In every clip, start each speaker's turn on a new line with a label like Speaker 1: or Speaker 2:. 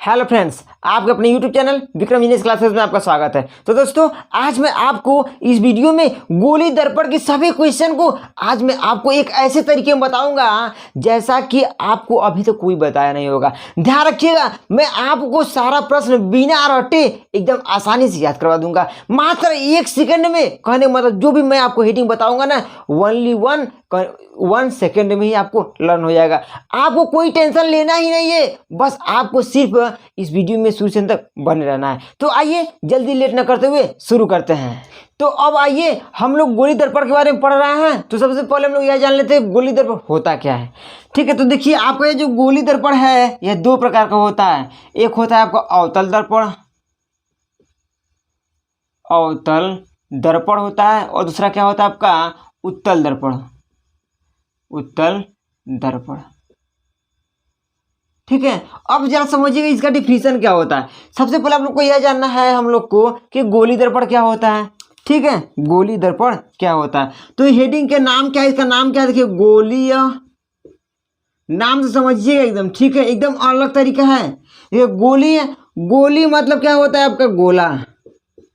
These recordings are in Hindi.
Speaker 1: हेलो फ्रेंड्स, आपके अपने YouTube channel Vikram English classes में आपका स्वागत है। तो दोस्तों, आज मैं आपको इस वीडियो में गोली दर्पण के सभी क्वेश्चन को आज मैं आपको एक ऐसे तरीके में बताऊंगा जैसा कि आपको अभी तक कोई बताया नहीं होगा। ध्यान रखिएगा, मैं आपको सारा प्रश्न बिना रटे एकदम आसानी से याद करवा दूंगा। मात्र 1 सेकंड में, कहने मतलब जो भी मैं आपको हेडिंग बताऊंगा ना, ओनली 1 सेकंड में ही आपको लर्न हो जाएगा। आपको कोई टेंशन लेना ही नहीं है, बस आपको सिर्फ इस वीडियो में शुरू से अंत तक बने रहना है। तो आइए जल्दी लेट न करते हुए शुरू करते हैं। तो अब आइए हम लोग गोली दर्पण के बारे में पढ़ रहे हैं। तो सबसे पहले हम लोग यह जान लेते हैं गोली दर्पण होता क्या है। ठीक है, तो देखिए आपका ये जो गोली दर्पण है यह 2 प्रकार का होता है। एक होता है आपका अवतल दर्पण, अवतल दर्पण होता है, और दूसरा क्या होता है आपका उत्तल दर्पण, उत्तल दर्पण। ठीक है, अब जरा समझिएगा इसका डिफिनीशन क्या होता है। सबसे पहले हम लोग को यह जानना है हम लोग को कि गोली दर्पण क्या होता है। ठीक है, गोली दर्पण क्या होता है। तो हेडिंग के नाम क्या है, इसका नाम क्या है, देखिए गोलीय, नाम से समझिएगा एकदम। ठीक है, एकदम अलग तरीका है। ये गोली, गोली मतलब क्या होता है आपका गोला,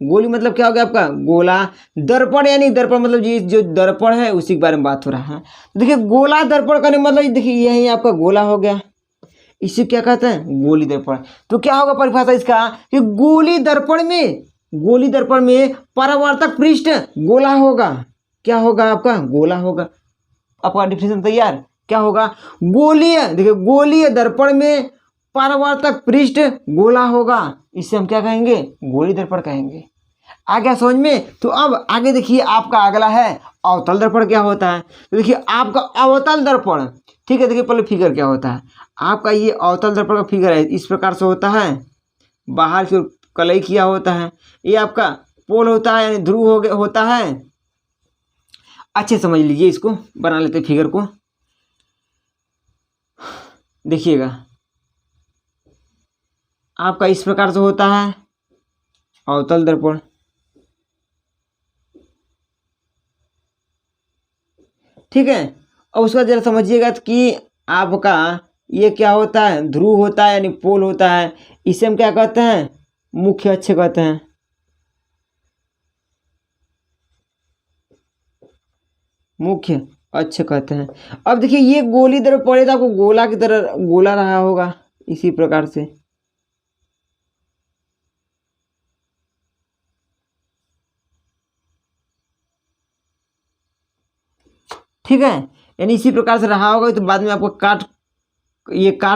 Speaker 1: गोली मतलब क्या हो गया आपका गोला। दर्पण यानी दर्पण मतलब जी जो दर्पण है उसी के बारे में बात हो रहा है। देखिए गोला दर्पण करने मतलब देखिए यही आपका गोला हो गया, इसे क्या कहते हैं गोली दर्पण। तो क्या होगा परिभाषा इसका कि गोली दर्पण में, गोली दर्पण में परावर्तक पृष्ठ गोला होगा। क्या होगा आपका गोला होगा। आपका डिफिनेशन तैयार, क्या होगा गोलीय, देखिए गोलीय दर्पण में परावर्तक पृष्ठ गोला होगा, इसे हम क्या कहेंगे गोली दर्पण कहेंगे। आ गया समझ में। तो अब आगे देखिए आपका अगला है अवतल दर्पण क्या होता है। तो देखिए आपका अवतल दर्पण, ठीक है, देखिए पहले फिगर क्या होता है आपका। ये अवतल दर्पण का फिगर है, इस प्रकार से होता है, बाहर की ओर कलई किया होता है। ये आपका पोल होता है यानी ध्रुव हो गया होता है। अच्छे समझ लीजिए, इसको बना लेते हैं फिगर को। देखिएगा आपका इस प्रकार से होता है अवतल दर्पण। ठीक है, और उसका जरा समझिएगा कि आपका ये क्या होता है ध्रुव होता है यानी पोल होता है। इसे हम क्या कहते हैं मुख्य अक्ष कहते हैं। मुख्य अक्ष कहते हैं। अब देखिए ये गोली दर्पण पड़े तो आपको गोला की तरह गोला रहा होगा इसी प्रकार से। ठीक है, यानी इसी प्रकार से रहा होगा। तो बाद में आपको काट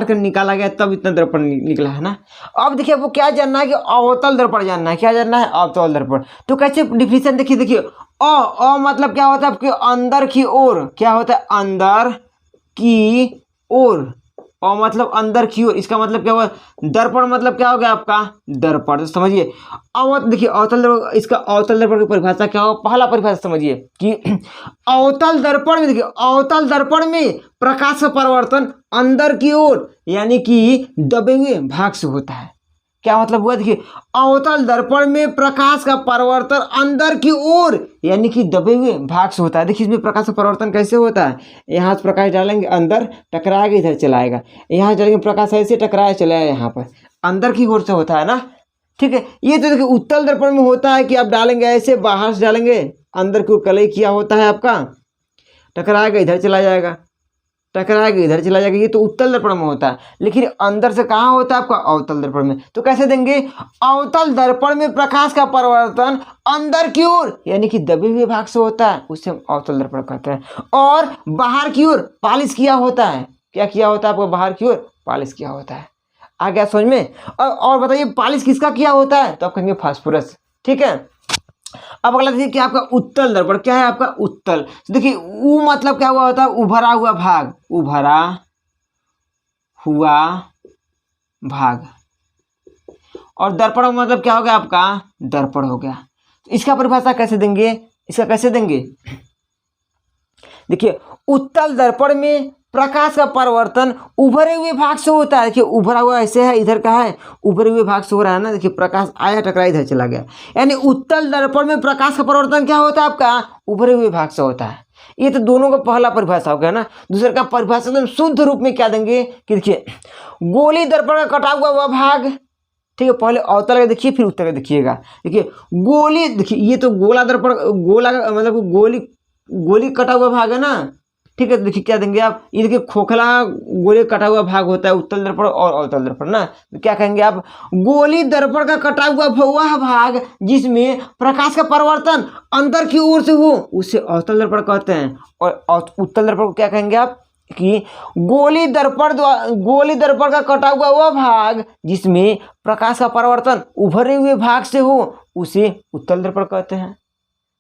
Speaker 1: कर निकाला गया तब इतना दर्पण निकला है ना। अब देखिए आपको क्या जानना है कि अवतल दर्पण जानना है। क्या जानना है अवतल दर्पण। तो कैसे डिफिनेशन देखिए, देखिए अ मतलब क्या होता है आपके अंदर की ओर, क्या होता है अंदर की ओर। अ मतलब अंदर की ओर, इसका मतलब क्या हुआ दर्पण मतलब क्या हो गया आपका दर्पण। तो समझिए देखिए अवतल दर्पण, इसका अवतल दर्पण की परिभाषा क्या होगा। पहला परिभाषा समझिए कि अवतल दर्पण में, देखिए अवतल दर्पण में प्रकाश का परिवर्तन अंदर की ओर यानी कि दबे हुए भाग से होता है। क्या मतलब हुआ, देखिए अवतल दर्पण में प्रकाश का परिवर्तन अंदर की ओर यानी कि दबे हुए भाग से होता है। देखिए इसमें प्रकाश का परिवर्तन कैसे होता है, यहाँ से प्रकाश डालेंगे अंदर टकराएगा इधर चलाएगा, यहाँ डालेंगे प्रकाश ऐसे टकराए चलाएगा, यहाँ पर अंदर की ओर से होता है ना। ठीक है, ये तो देखिए उत्तल दर्पण में होता है कि आप डालेंगे ऐसे, बाहर से डालेंगे अंदर की ओर कलई किया होता है आपका, टकराएगा इधर चला जाएगा, टकराएगा इधर चला जाएगा। ये तो उत्तल दर्पण में होता है। लेकिन अंदर से कहाँ होता है आपका अवतल दर्पण में। तो कैसे देंगे अवतल दर्पण में प्रकाश का परिवर्तन अंदर की ओर यानी कि दबे हुए भाग से होता है, उसे हम अवतल दर्पण कहते हैं। और बाहर की ओर पालिश किया होता है। क्या किया होता है आपको बाहर की ओर पालिश किया होता है। आ गया समझ में। और बताइए पालिश किसका किया होता है, तो आप कहेंगे फास्फोरस। ठीक है, अब अगला देखिए क्या आपका उत्तल दर्पण क्या है आपका उत्तल। देखिए उ मतलब क्या हुआ होता है उभरा हुआ भाग, उभरा हुआ भाग। और दर्पण मतलब क्या हो गया आपका दर्पण हो गया। तो इसका परिभाषा कैसे देंगे, इसका कैसे देंगे। देखिए उत्तल दर्पण में प्रकाश का परिवर्तन उभरे हुए भाग से होता है। देखिए उभरा हुआ ऐसे है, इधर का है उभरे हुए भाग से हो रहा है ना। देखिए प्रकाश आया टकरा इधर चला गया, यानी उत्तल दर्पण में प्रकाश का परिवर्तन क्या होता है आपका उभरे हुए भाग से होता है। ये तो दोनों का पहला परिभाषा हो गया ना। दूसरे का परिभाषा एकदम शुद्ध रूप में क्या देंगे कि देखिए गोली दर्पण का कटा हुआ वह भाग, ठीक है, पहले अवतल का देखिए फिर उत्तल का देखिएगा। देखिए गोली, देखिए ये तो गोला दर्पण, गोला मतलब गोली कटा हुआ भाग है ना, ठीक है। देखिए क्या देंगे आप, ये देखिए खोखला गोली कटा हुआ भाग होता है उत्तल दर्पण और अवतल दर्पण ना, तो क्या कहेंगे आप, गोली दर्पण का कटा हुआ वह भाग जिसमें प्रकाश का परिवर्तन अंदर की ओर से हो उसे अवतल दर्पण कहते हैं। और उत्तल दर्पण को क्या कहेंगे आप कि गोली दर्पण का कटा हुआ वह भाग जिसमें प्रकाश का परिवर्तन उभरे हुए भाग से हो उसे उत्तल दर्पण कहते हैं।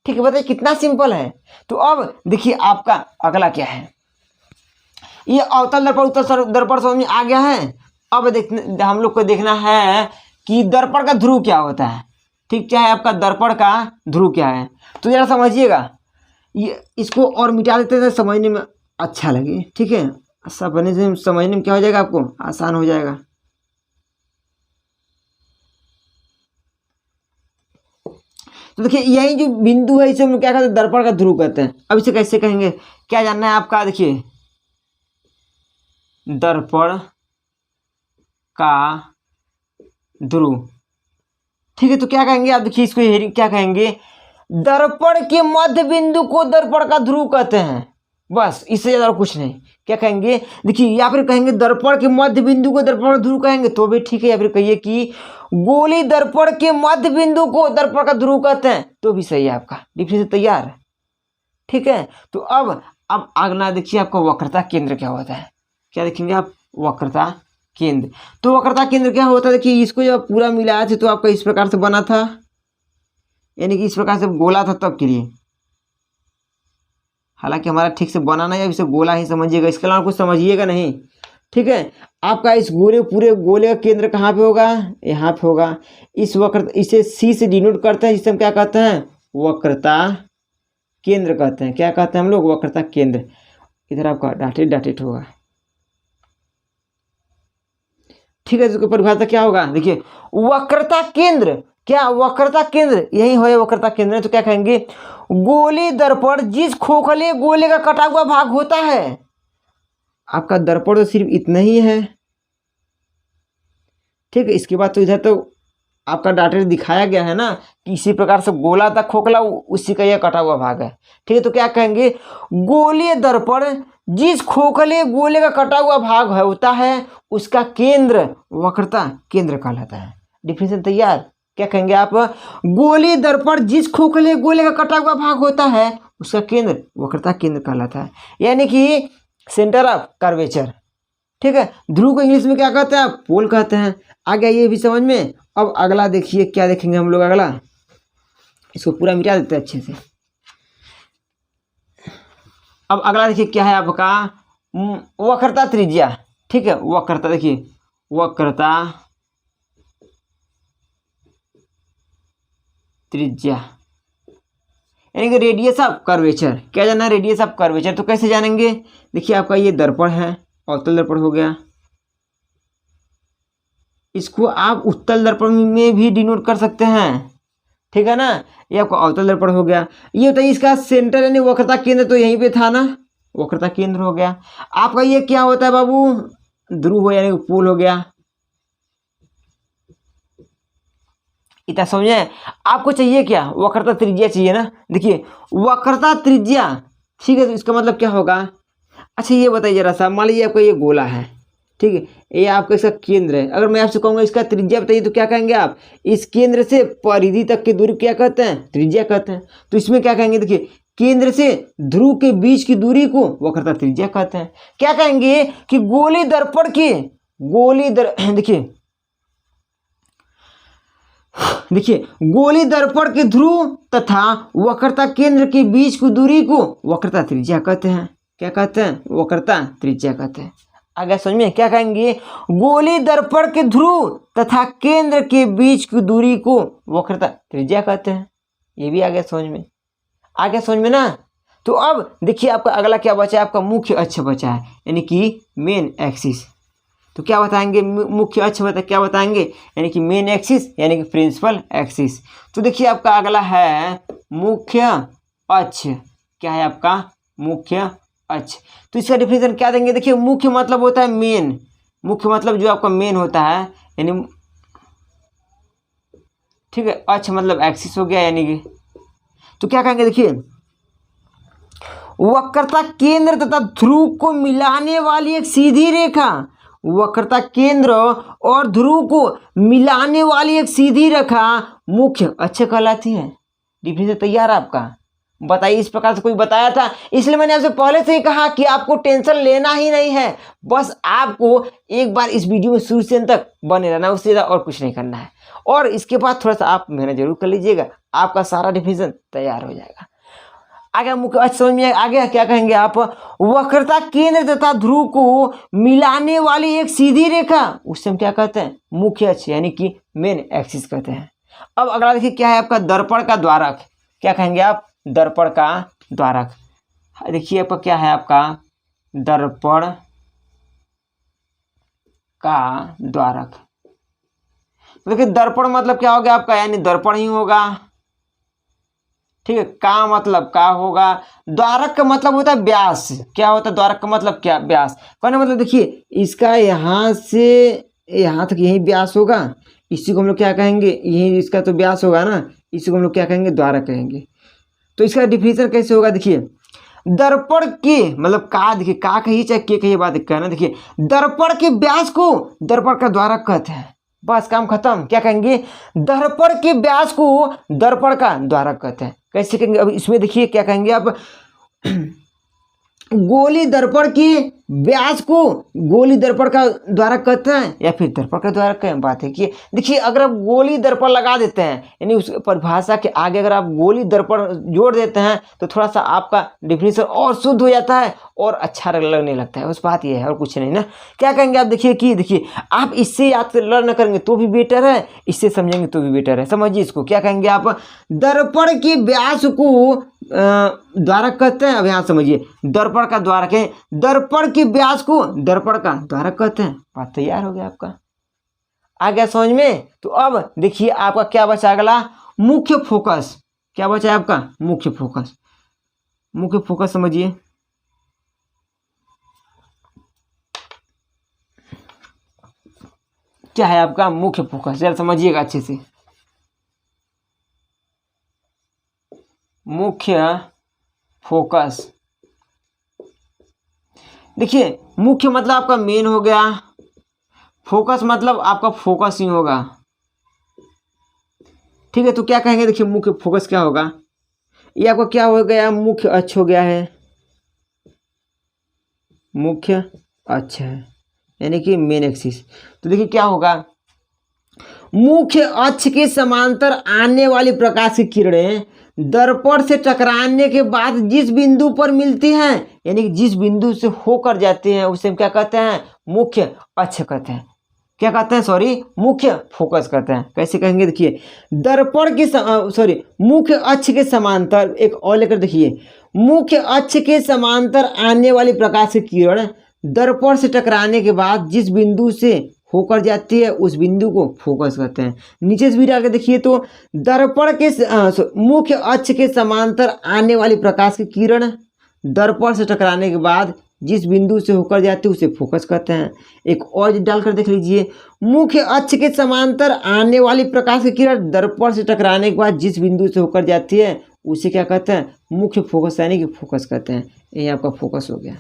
Speaker 1: ठीक है, बताइए कितना सिंपल है। तो अब देखिए आपका अगला क्या है, ये अवतल दर्पण उत्तल दर्पण समझ में आ गया है। अब हम लोग को देखना है कि दर्पण का ध्रुव क्या होता है, ठीक, चाहे आपका दर्पण का ध्रुव क्या है। तो जरा समझिएगा, ये इसको और मिटा देते हैं समझने में अच्छा लगे, ठीक है, समझने में क्या हो जाएगा, आपको आसान हो जाएगा। तो देखिए यही जो बिंदु है इसे हम लोग क्या कहते हैं, दर्पण का ध्रुव कहते हैं। अब इसे कैसे कहेंगे, क्या जानना है आपका, देखिए दर्पण का ध्रुव, ठीक है। तो क्या कहेंगे आप, देखिए इसको क्या कहेंगे, दर्पण के मध्य बिंदु को दर्पण का ध्रुव कहते हैं, बस इससे ज्यादा कुछ नहीं। क्या कहेंगे, देखिए या फिर कहेंगे दर्पण के मध्य बिंदु को दर्पण का ध्रुव कहेंगे तो भी ठीक है, या फिर कहिए कि गोली दर्पण के मध्य बिंदु को दर्पण का ध्रुव कहते हैं तो भी सही है, आपका डिफिनेशन तैयार, ठीक है। तो अब अगला देखिए आपका वक्रता केंद्र क्या होता है, क्या देखेंगे आप, वक्रता केंद्र। तो वक्रता केंद्र क्या होता है, देखिए इसको जब पूरा मिलाया था तो आपका इस प्रकार से बना था, यानी कि इस प्रकार से गोला था तब के लिए, हालांकि हमारा ठीक से बना नहीं है, इसे गोला ही समझिएगा, इसके अलावा कुछ समझिएगा नहीं, ठीक है। आपका इस पूरे गोले का केंद्र कहाँ पे होगा, यहाँ पे होगा। इस वक्र इसे सी से डिनोट करते हैं, जिसे हम क्या कहते हैं, वक्रता केंद्र कहते हैं। क्या कहते हैं हम लोग, वक्रता केंद्र। इधर आपका डाटेड होगा, ठीक है। इसकी परिभाषा क्या होगा, देखिए वक्रता केंद्र, क्या वक्रता केंद्र यही है वक्रता केंद्र। तो क्या कहेंगे, गोली दर्पण जिस खोखले गोले का कटा हुआ भाग होता है, आपका दर्पण तो सिर्फ इतना ही है, ठीक है। इसके बाद तो इधर तो आपका डाटा दिखाया गया है ना कि इसी प्रकार से गोला था खोखला, उसी का यह कटा हुआ भाग है, ठीक है। तो क्या कहेंगे, गोलीय दर्पण जिस खोखले गोले का कटा हुआ भाग होता है उसका केंद्र वक्रता केंद्र कहलाता है। डिफिनेशन तैयार, क्या कहेंगे आप, गोली दर्पण जिस खोखले गोले का कटा हुआ भाग होता है उसका केंद्र वक्रता केंद्र कहलाता है, यानी कि सेंटर ऑफ कर्वेचर, ठीक है। ध्रुव को इंग्लिश में क्या कहते हैं आप, पोल कहते हैं। आ गया ये भी समझ में। अब अगला देखिए क्या देखेंगे हम लोग, अगला इसको पूरा मिटा देते हैं अच्छे से। अब अगला देखिए क्या है आपका, वक्रता त्रिज्या, ठीक है। वक्रता, देखिए वक्रता त्रिज्या यानी कि रेडियस ऑफ कर्वेचर। क्या जाना है, रेडियस ऑफ कर्वेचर। तो कैसे जानेंगे, देखिए आपका ये दर्पण है, अवतल दर्पण हो गया, इसको आप उत्तल दर्पण में भी डिनोट कर सकते हैं, ठीक है ना। ये आपका अवतल दर्पण हो गया। ये बताइए इसका सेंटर यानी वक्रता केंद्र तो यहीं पे था ना, वक्रता केंद्र हो गया। आपका ये क्या होता है बाबू, ध्रुव हो यानी पोल हो गया। इतना समझे। आपको चाहिए क्या, वक्रता त्रिज्या चाहिए ना। देखिए वक्रता त्रिज्या, ठीक है। तो इसका मतलब क्या होगा, अच्छा ये बताइए जरा सा, मान लीजिए आपका ये गोला है, ठीक है, ये आपका इसका केंद्र है। अगर मैं आपसे कहूँगा इसका त्रिज्या बताइए तो क्या कहेंगे आप, इस केंद्र से परिधि तक की दूरी क्या कहते हैं, त्रिज्या कहते हैं। तो इसमें क्या कहेंगे, देखिए केंद्र से ध्रुव के बीच की दूरी को वक्रता त्रिज्या कहते हैं। क्या कहेंगे कि गोली दर्पण की देखिए गोली दर्पण के ध्रुव तथा वक्रता केंद्र के बीच की दूरी को वक्रता त्रिज्या कहते हैं। क्या कहते हैं, वक्रता त्रिज्या कहते हैं। आगे समझ में, क्या कहेंगे, गोली दर्पण के ध्रुव तथा केंद्र के बीच की दूरी को वक्रता त्रिज्या कहते हैं। ये भी आगे समझ में, आगे समझ में ना। तो अब देखिए आपका अगला क्या बचा है, आपका मुख्य अक्ष बचा है, यानी कि मेन एक्सिस। तो क्या बताएंगे, मुख्य अक्ष क्या बताएंगे, यानी कि मेन एक्सिस यानी कि प्रिंसिपल एक्सिस। तो देखिए आपका अगला है मुख्य अक्ष। क्या है आपका, मुख्य अक्ष। तो इसका डिफिनेशन क्या देंगे, देखिए मुख्य मतलब होता है मेन, मुख्य मतलब जो आपका मेन होता है यानी, ठीक है, अक्ष मतलब एक्सिस हो गया यानी कि। तो क्या कहेंगे, देखिए वक्रता केंद्र तथा ध्रुव को मिलाने वाली एक सीधी रेखा, वक्रता केंद्र और ध्रुव को मिलाने वाली एक सीधी रेखा मुख्य अक्ष कहलाती है। डिफिनेशन तैयार है आपका, बताइए इस प्रकार से कोई बताया था, इसलिए मैंने आपसे पहले से ही कहा कि आपको टेंशन लेना ही नहीं है, बस आपको एक बार इस वीडियो में शुरू से अंत तक बने रहना, उससे ज़्यादा और कुछ नहीं करना है। और इसके बाद थोड़ा सा आप मेहनत जरूर कर लीजिएगा, आपका सारा डिफिनेशन तैयार हो जाएगा। आगे मुख्य अक्ष समझ में आगे क्या कहेंगे आप, वक्रता केंद्र तथा ध्रुव को मिलाने वाली एक सीधी रेखा, उससे हम क्या कहते हैं, मुख्य अक्ष यानी कि मेन एक्सिस कहते हैं। अब अगला देखिए क्या है आपका, दर्पण का द्वारक, क्या कहेंगे आप, दर्पण का द्वारक। देखिए आपका क्या है आपका, दर्पण का द्वारक। देखिए दर्पण मतलब क्या हो गया आपका, यानी दर्पण ही होगा, ठीक है, का मतलब का होगा, द्वारक का मतलब होता है व्यास, क्या होता है द्वारक का मतलब क्या, व्यास। कहने मतलब देखिए इसका यहाँ से यहाँ तक यही व्यास होगा, इसी को हम लोग क्या कहेंगे, यही इसका तो व्यास होगा ना, इसी को हम लोग क्या कहेंगे, द्वारक कहेंगे। तो इसका डिफिनेशन कैसे होगा, देखिए दर्पण के मतलब का, देखिए का कहिए चाहे के कहिए, बात कहना, देखिए दर्पण के व्यास को दर्पण का द्वारक कहते हैं, बस काम खत्म। क्या कहेंगे, दर्पण के व्यास को दर्पण का द्वारक कहते हैं। कैसे कहेंगे, अब इसमें देखिए क्या कहेंगे आप, गोली दर्पण के व्यास को गोली दर्पण का द्वारक कहते हैं या फिर दर्पण का द्वारक कहें, बात है कि देखिए अगर आप गोली दर्पण लगा देते हैं यानी उस परिभाषा के आगे अगर आप गोली दर्पण जोड़ देते हैं तो थोड़ा सा आपका डिफिनेशन और शुद्ध हो जाता है और अच्छा लगने लगता है, उस बात ये है और कुछ नहीं ना। क्या कहेंगे आप, देखिए कि देखिए आप इससे याद कर लर्न करेंगे तो भी बेटर है, इससे समझेंगे तो भी बेटर है। समझिए इसको, क्या कहेंगे आप, दर्पण के व्यास को द्वारक कहते हैं। अब यहाँ समझिए दर्पण का द्वारक है, दर्पण के व्यास को दर्पण का द्वारक कहते हैं। बात तैयार हो गया आपका, आ गया समझ में। तो अब देखिए आपका क्या बचा अगला, मुख्य फोकस। क्या बचा है आपका, मुख्य फोकस। मुख्य फोकस समझिए, क्या है आपका मुख्य फोकस, जरा समझिएगा अच्छे से। मुख्य फोकस, देखिए मुख्य मतलब आपका मेन हो गया, फोकस मतलब आपका फोकस ही होगा, ठीक है। तो क्या कहेंगे, देखिए मुख्य फोकस क्या होगा, ये आपका क्या हो गया, मुख्य अक्ष हो गया है, मुख्य अक्ष है यानी कि मेन एक्सिस। तो देखिए क्या होगा, मुख्य अक्ष के समांतर आने वाली प्रकाश की किरणें दर्पण से टकराने के बाद जिस बिंदु पर मिलती हैं यानी कि जिस बिंदु से होकर जाते हैं उसे हम क्या कहते हैं, मुख्य अक्ष कहते हैं। क्या कहते हैं, सॉरी, मुख्य फोकस कहते हैं। कैसे कहेंगे, देखिए दर्पण के मुख्य अक्ष के समांतर, एक और लेकर देखिए, मुख्य अक्ष के समांतर आने वाली प्रकाश की किरण दर्पण से टकराने के बाद जिस बिंदु से होकर जाती है उस बिंदु को फोकस कहते हैं। नीचे से भी आगे देखिए तो दर्पण के मुख्य अक्ष के समांतर आने वाली प्रकाश की किरण दर्पण से टकराने के बाद जिस बिंदु से होकर जाती है उसे फोकस कहते हैं। एक और डालकर देख लीजिए, मुख्य अक्ष के समांतर आने वाली प्रकाश की किरण दर्पण से टकराने के बाद जिस बिंदु से होकर जाती है उसे क्या कहते हैं, मुख्य फोकस यानी कि फोकस कहते हैं। ये आपका फोकस हो गया,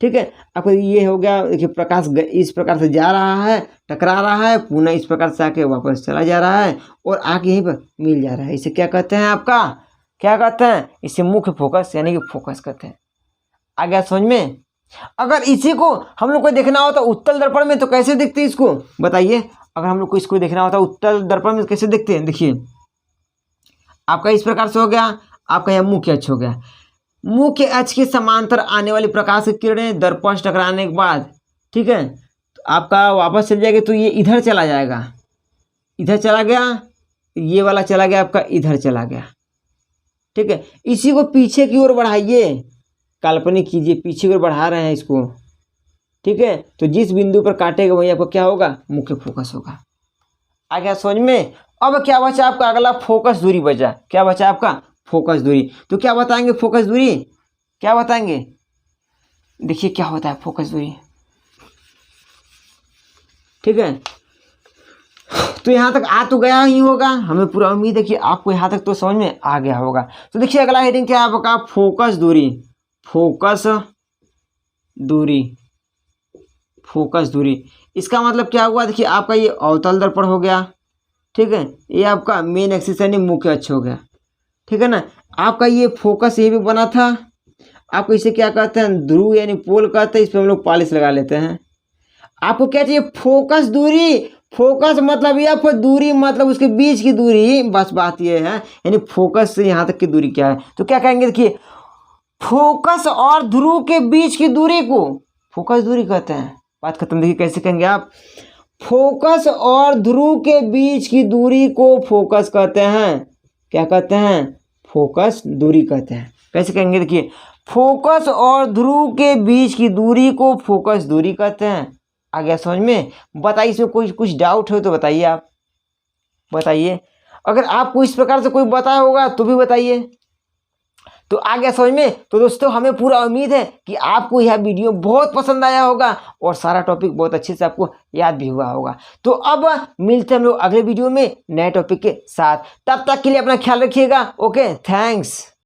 Speaker 1: ठीक है। आपको ये हो गया, देखिए प्रकाश इस प्रकार से जा रहा है, टकरा रहा है, पुनः इस प्रकार से आके वापस चला जा रहा है और आके यहीं पर मिल जा रहा है, इसे क्या कहते हैं, आपका क्या कहते हैं, इसे मुख्य फोकस यानी कि फोकस कहते हैं। आ गया समझ में। अगर इसी को हम लोग को देखना होता उत्तल दर्पण में तो कैसे देखते हैं इसको, बताइए। अगर हम लोग को इसको देखना होता उत्तल दर्पण में कैसे देखते हैं, देखिए आपका इस प्रकार से हो गया, आपका यह मुख्य अक्ष हो गया, मुख्य अक्ष के समांतर आने वाली प्रकाश की किरणें दर्पण से टकराने के बाद, ठीक है, तो आपका वापस चल जाएगा तो ये इधर चला जाएगा, इधर चला गया, ये वाला चला गया आपका इधर चला गया, ठीक है। इसी को पीछे की ओर बढ़ाइए, काल्पनिक कीजिए, पीछे की ओर बढ़ा रहे हैं इसको, ठीक है। तो जिस बिंदु पर काटेगा वही आपको क्या होगा, मुख्य फोकस होगा। आ गया समझ में। अब क्या बचा आपका अगला, फोकस दूरी बचा। क्या बचा आपका, फोकस दूरी। तो क्या बताएंगे फोकस दूरी, क्या बताएंगे? देखिए क्या होता है फोकस दूरी। ठीक है, तो यहाँ तक आ तो गया ही होगा, हमें पूरा उम्मीद है कि आपको यहाँ तक तो समझ में आ गया होगा। तो देखिए अगला हेडिंग क्या है आपका? फोकस दूरी। फोकस दूरी, फोकस दूरी, इसका मतलब क्या हुआ? देखिए आपका ये अवतल दर्पण हो गया, ठीक है, ये आपका मेन एक्सिस यानी मुख्य अक्ष हो गया, ठीक है ना। आपका ये फोकस ये भी बना था, आपको इसे क्या कहते हैं? ध्रुव यानी पोल कहते हैं, इस पर हम लोग पॉलिश लगा लेते हैं। आपको क्या चाहिए? फोकस दूरी। फोकस मतलब ये आपको दूरी मतलब उसके बीच की दूरी, बस बात ये है, यानी फोकस से यहाँ तक की दूरी क्या है, तो क्या कहेंगे? देखिए फोकस और ध्रुव के बीच की दूरी को फोकस दूरी कहते हैं। बात खत्म। देखिए कैसे कहेंगे आप? फोकस और ध्रुव के बीच की दूरी को फोकस कहते हैं। क्या कहते हैं? फोकस दूरी कहते हैं। कैसे कहेंगे? देखिए फोकस और ध्रुव के बीच की दूरी को फोकस दूरी कहते हैं। आ गया समझ में? बताइए, इसमें कुछ डाउट हो तो बताइए, आप बताइए। अगर आपको इस प्रकार से कोई बताया होगा तो भी बताइए। तो आ गया समझ में? तो दोस्तों हमें पूरा उम्मीद है कि आपको यह वीडियो बहुत पसंद आया होगा और सारा टॉपिक बहुत अच्छे से आपको याद भी हुआ होगा। तो अब मिलते हैं हम लोग अगले वीडियो में नए टॉपिक के साथ। तब तक के लिए अपना ख्याल रखिएगा। Okay, thanks.